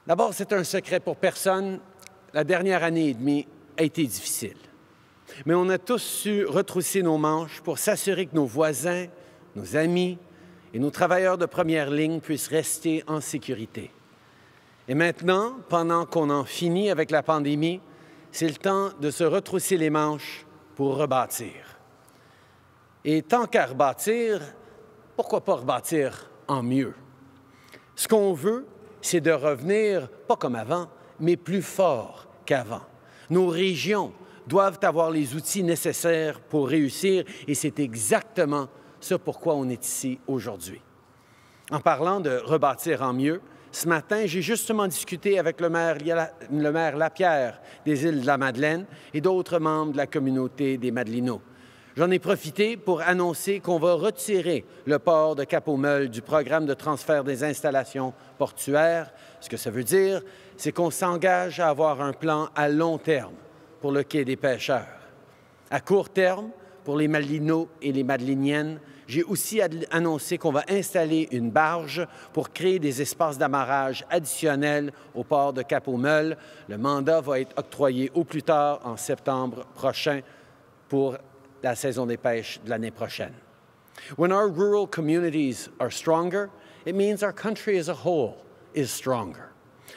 D'abord, c'est un secret pour personne. La dernière année et demie a été difficile. Mais on a tous su retrousser nos manches pour s'assurer que nos voisins, nos amis et nos travailleurs de première ligne puissent rester en sécurité. Et maintenant, pendant qu'on en finit avec la pandémie, c'est le temps de se retrousser les manches pour rebâtir. Et tant qu'à rebâtir, pourquoi pas rebâtir en mieux? Ce qu'on veut, c'est de revenir, pas comme avant, mais plus fort qu'avant. Nos régions doivent avoir les outils nécessaires pour réussir et c'est exactement ce pourquoi on est ici aujourd'hui. En parlant de rebâtir en mieux, ce matin, j'ai justement discuté avec le maire Lapierre des Îles-de-la-Madeleine et d'autres membres de la communauté des Madelinots. J'en ai profité pour annoncer qu'on va retirer le port de Cap-aux-Meules du programme de transfert des installations portuaires. Ce que ça veut dire, c'est qu'on s'engage à avoir un plan à long terme pour le quai des pêcheurs. À court terme, pour les Madelinots et les Madeliniennes, j'ai aussi annoncé qu'on va installer une barge pour créer des espaces d'amarrage additionnels au port de Cap-aux-Meules. Le mandat va être octroyé au plus tard en septembre prochain pour la saison des pêches de l'année prochaine. When our rural communities are stronger, it means our country as a whole is stronger.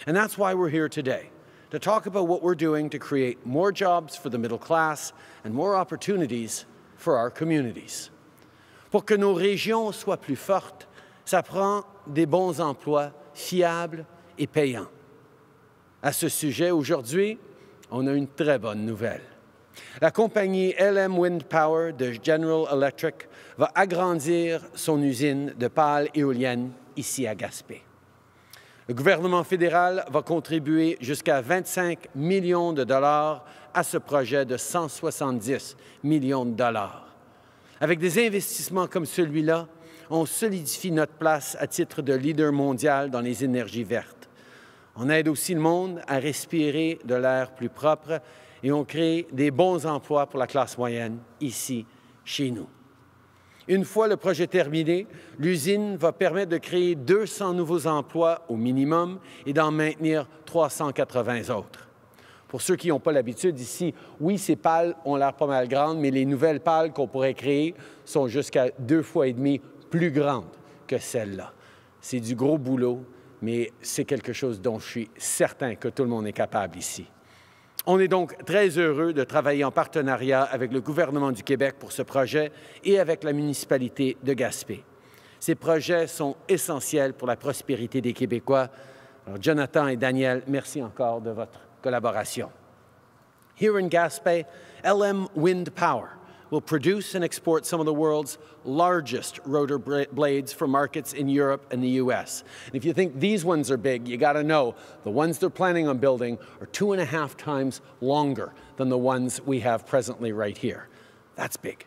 And that's why we're here today, to talk about what we're doing to create more jobs for the middle class and more opportunities for our communities. Pour que nos régions soient plus fortes, ça prend des bons emplois fiables et payants. À ce sujet, aujourd'hui, on a une très bonne nouvelle. La compagnie LM Wind Power de General Electric va agrandir son usine de pales éoliennes ici à Gaspé. Le gouvernement fédéral va contribuer jusqu'à 25 millions de dollars à ce projet de 170 millions de dollars. Avec des investissements comme celui-là, on solidifie notre place à titre de leader mondial dans les énergies vertes. On aide aussi le monde à respirer de l'air plus propre et on crée des bons emplois pour la classe moyenne ici, chez nous. Une fois le projet terminé, l'usine va permettre de créer 200 nouveaux emplois au minimum et d'en maintenir 380 autres. Pour ceux qui n'ont pas l'habitude ici, oui, ces pales ont l'air pas mal grandes, mais les nouvelles pales qu'on pourrait créer sont jusqu'à 2,5 fois plus grandes que celles-là. C'est du gros boulot, mais c'est quelque chose dont je suis certain que tout le monde est capable ici. On est donc très heureux de travailler en partenariat avec le gouvernement du Québec pour ce projet et avec la municipalité de Gaspé. Ces projets sont essentiels pour la prospérité des Québécois. Alors, Jonathan et Daniel, merci encore de votre collaboration. Here in Gaspé, LM Wind Power will produce and export some of the world's largest rotor blades for markets in Europe and the U.S. And if you think these ones are big, you got to know the ones they're planning on building are 2.5 times longer than the ones we have presently right here. That's big.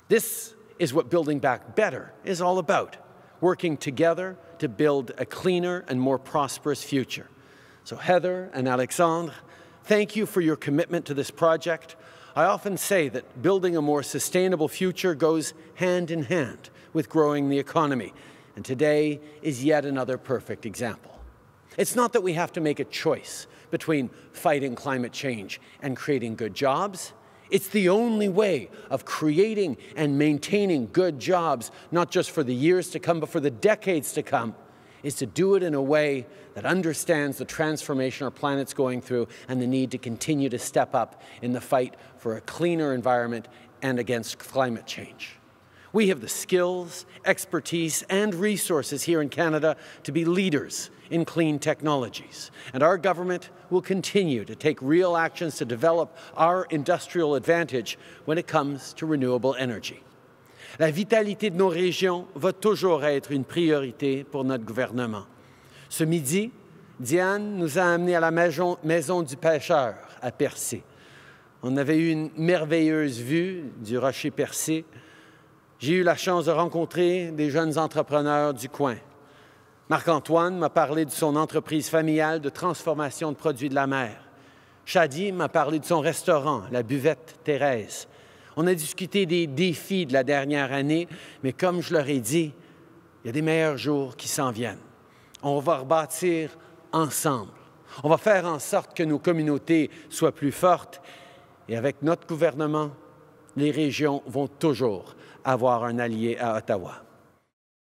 This is what Building Back Better is all about, working together to build a cleaner and more prosperous future. So Heather and Alexandre, thank you for your commitment to this project. I often say that building a more sustainable future goes hand in hand with growing the economy, and today is yet another perfect example. It's not that we have to make a choice between fighting climate change and creating good jobs. It's the only way of creating and maintaining good jobs, not just for the years to come, but for the decades to come, is to do it in a way that understands the transformation our planet's going through and the need to continue to step up in the fight for a cleaner environment and against climate change. We have the skills, expertise, and resources here in Canada to be leaders in clean technologies, and our government will continue to take real actions to develop our industrial advantage when it comes to renewable energy. La vitalité de nos régions va toujours être une priorité pour notre gouvernement. Ce midi, Diane nous a amenés à la maison du pêcheur à Percé. On avait eu une merveilleuse vue du rocher Percé. J'ai eu la chance de rencontrer des jeunes entrepreneurs du coin. Marc-Antoine m'a parlé de son entreprise familiale de transformation de produits de la mer. Shadi m'a parlé de son restaurant, la Buvette Thérèse. On a discuté des défis de la dernière année, mais comme je leur ai dit, il y a des meilleurs jours qui s'en viennent. On va rebâtir ensemble. On va faire en sorte que nos communautés soient plus fortes et avec notre gouvernement, les régions vont toujours avoir un allié à Ottawa.